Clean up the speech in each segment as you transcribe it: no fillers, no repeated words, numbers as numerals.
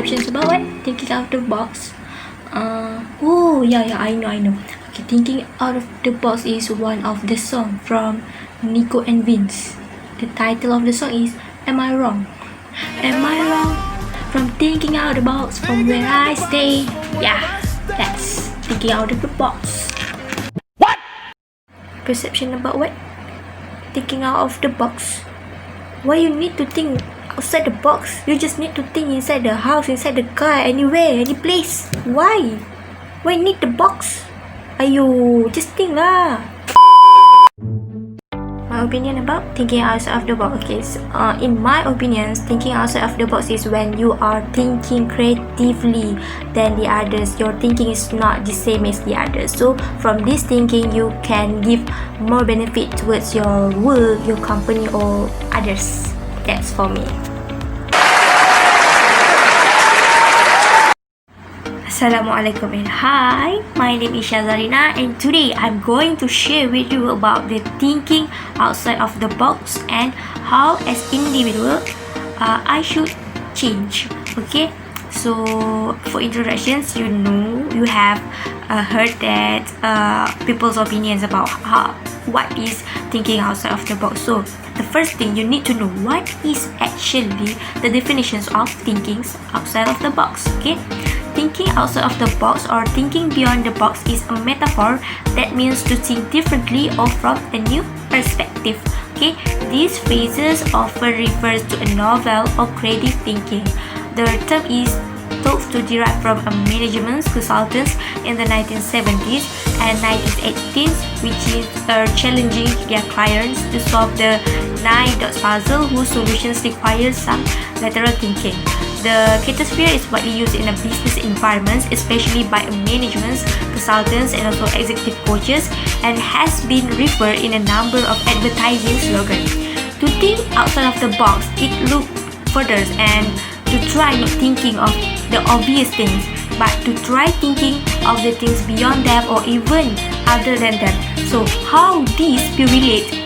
perceptions about what? Thinking out of the box. Oh yeah, I know. Okay, thinking out of the box is one of the song from Nico and Vinz. The title of the song is Am I Wrong? Am I wrong? From thinking out the box from where I stay. Yeah, that's thinking out of the box. What? Perception about what? Thinking out of the box. Why you need to think outside the box? You just need to think inside the house, inside the car, anywhere, any place. Why? Why need the box? Ayo, just think lah. My opinion about thinking outside of the box. Okay, so, in my opinion, thinking outside of the box is when you are thinking creatively than the others. Your thinking is not the same as the others. So from this thinking, you can give more benefit towards your work, your company, or others. That's for me. Assalamualaikum and hi, my name is Shazarina and today I'm going to share with you about the thinking outside of the box and how as individual I should change. Okay, so for introductions, you have heard that people's opinions about what is thinking outside of the box. So the first thing you need to know, what is actually the definitions of thinking outside of the box. Okay, thinking outside of the box or thinking beyond the box is a metaphor that means to think differently or from a new perspective. Okay, these phrases often refers to a novel or creative thinking. The term is thought to derive from a management consultants in the 1970s and 1980s, which is challenging their clients to solve the 9-dot puzzle whose solutions require some lateral thinking. The catosphere is widely used in a business environments, especially by management consultants and also executive coaches, and has been referred in a number of advertising slogans. To think outside of the box, it looks further and to try not thinking of the obvious things, but to try thinking of the things beyond them or even other than them. So how these will relate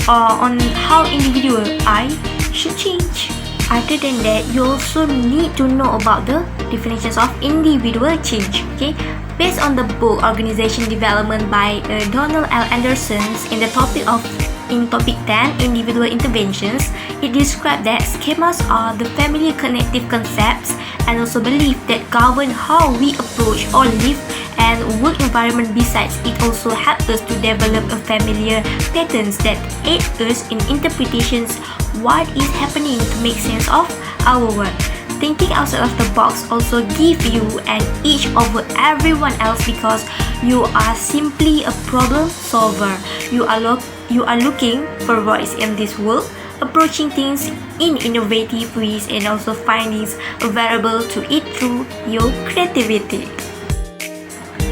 on how individual I should change. Other than that, you also need to know about the definitions of individual change. Okay, based on the book Organization Development by Donald L. Anderson in topic 10, individual interventions, it describes that schemas are the familiar connective concepts and also beliefs that govern how we approach or live and work environment. Besides, it also helps us to develop a familiar patterns that aid us in interpretations what is happening to make sense of our work. Thinking outside of the box also give you an edge over everyone else because you are simply a problem solver. You are looking for voice in this world, approaching things in innovative ways and also finding available to it through your creativity.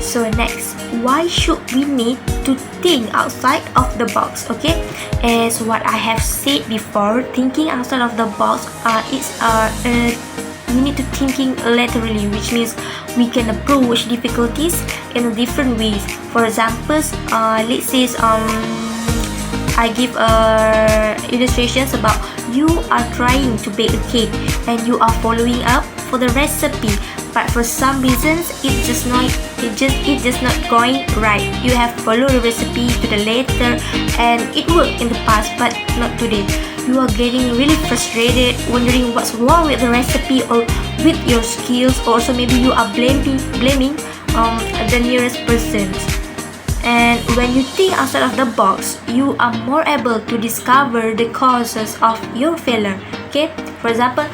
So next, why should we need to think outside of the box? Okay, as what I have said before, thinking outside of the box is we need to thinking laterally, which means we can approach difficulties in different ways. For example, let's say I give illustrations about you are trying to bake a cake and you are following up for the recipe, but for some reasons it's just not going right. You have followed the recipe to the letter and it worked in the past but not today. You are getting really frustrated, wondering what's wrong with the recipe or with your skills, or also maybe you are blaming the nearest person. And when you think outside of the box, you are more able to discover the causes of your failure. Okay, for example,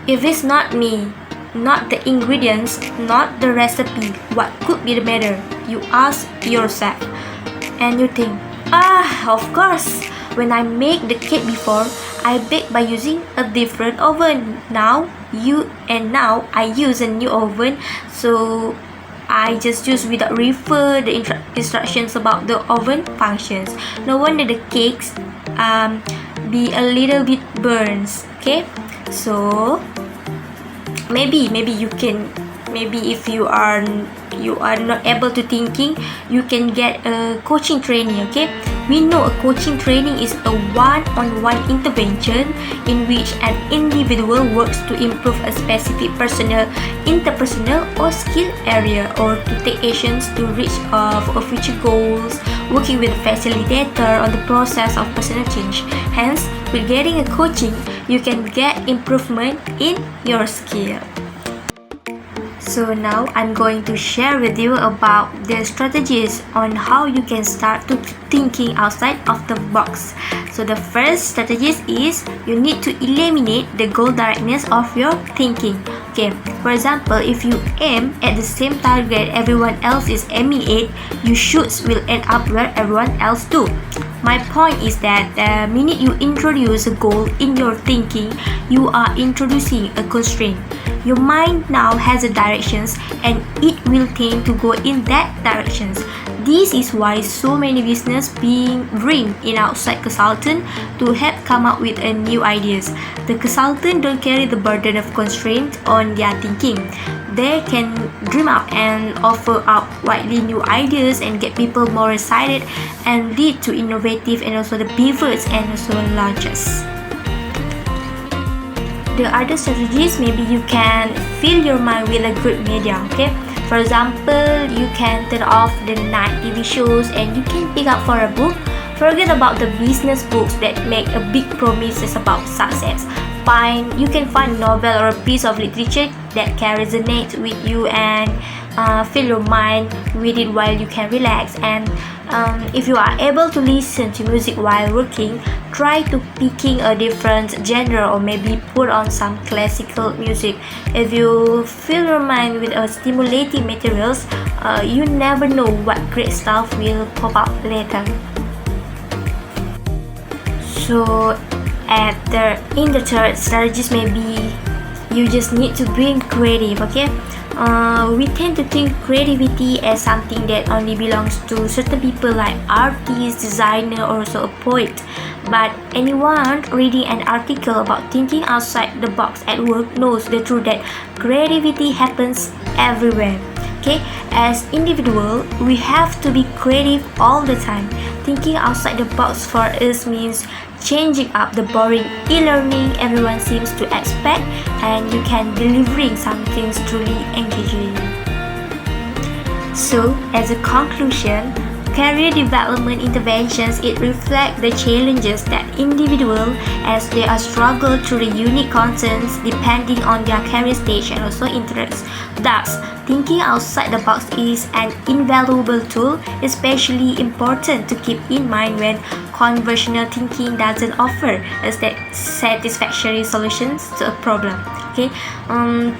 if it's not me, not the ingredients, not the recipe, what could be the matter? You ask yourself and you think, of course, when I make the cake before, I bake by using a different oven. Now I use a new oven, so I just use without refer the instructions about the oven functions. No wonder the cakes be a little bit burns. Okay, so maybe you can, if you are not able to thinking, you can get a coaching training. Okay, We know a coaching training is a one-on-one intervention in which an individual works to improve a specific personal, interpersonal or skill area or to take actions to reach future goals, working with a facilitator on the process of personal change. Hence, with getting a coaching, you can get improvement in your skill. So now I'm going to share with you about the strategies on how you can start to thinking outside of the box. So the first strategy is you need to eliminate the goal directness of your thinking. Okay, for example, if you aim at the same target everyone else is aiming at, your shoots will end up where everyone else do. My point is that the minute you introduce a goal in your thinking, you are introducing a constraint. Your mind now has a directions and it will tend to go in that directions. This is why so many business being bring in outside consultant to help come up with a new ideas. The consultant don't carry the burden of constraint on their thinking. They can dream up and offer up widely new ideas and get people more excited and lead to innovative and also the pivots and also launches. The other strategies, maybe you can fill your mind with a good media, okay? For example, you can turn off the night TV shows and you can pick up for a book. Forget about the business books that make a big promises about success. You can find a novel or a piece of literature that can resonate with you and fill your mind with it while you can relax. And if you are able to listen to music while working, try to picking a different genre or maybe put on some classical music. If you fill your mind with stimulating materials, you never know what great stuff will pop up later. So in the third strategies, maybe you just need to bring creative, okay? We tend to think creativity as something that only belongs to certain people like artists, designer, or also a poet. But anyone reading an article about thinking outside the box at work knows the truth that creativity happens everywhere. Okay, as individual, we have to be creative all the time. Thinking outside the box for us means changing up the boring e-learning everyone seems to expect, and you can delivering something truly engaging. So, as a conclusion, career development interventions, it reflects the challenges that individuals as they are struggle through the unique contents depending on their career stage and also interests. Thus, thinking outside the box is an invaluable tool, especially important to keep in mind when conventional thinking doesn't offer us that satisfactory solutions to a problem. Okay,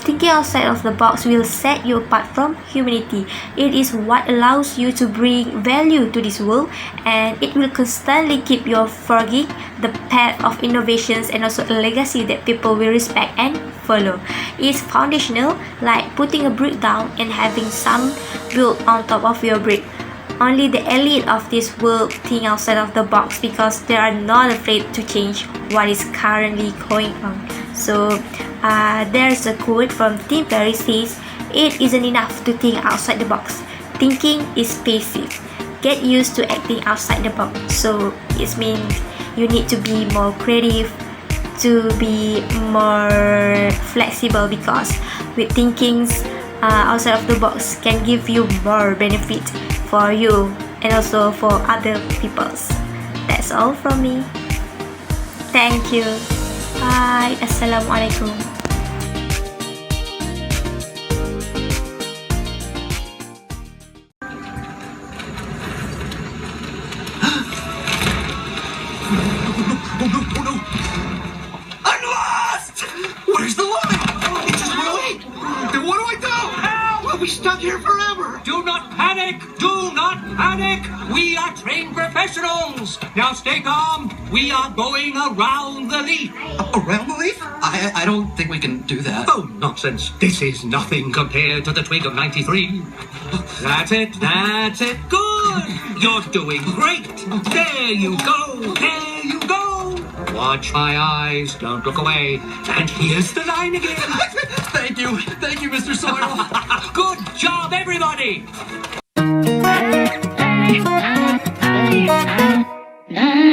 thinking outside of the box will set you apart from humanity. It is what allows you to bring value to this world, and it will constantly keep you forging the path of innovations and also a legacy that people will respect and follow. It's foundational, like putting a brick down and having some built on top of your brick. Only the elite of this world think outside of the box because they are not afraid to change what is currently going on. So there's a quote from Tim Ferriss says, "It isn't enough to think outside the box. Thinking is passive. Get used to acting outside the box." So it means you need to be more creative, to be more flexible, because with thinkings outside of the box can give you more benefit for you and also for other peoples. That's all from me. Thank you. Bye. Assalamualaikum. Oh no! I'm lost! Where's the line? It's just really? Then what do I do? We'll be stuck here forever! Do not panic! Do not panic! We are trained professionals! Now stay calm! We are going around the leaf! Around the leaf? I don't think we can do that. Oh, nonsense! This is nothing compared to the twig of 93. That's it, that's it! Good! You're doing great! There you go! There you go! Watch my eyes, don't look away. And here's the line again! Thank you, Mr. Soil. Good job, everybody! Na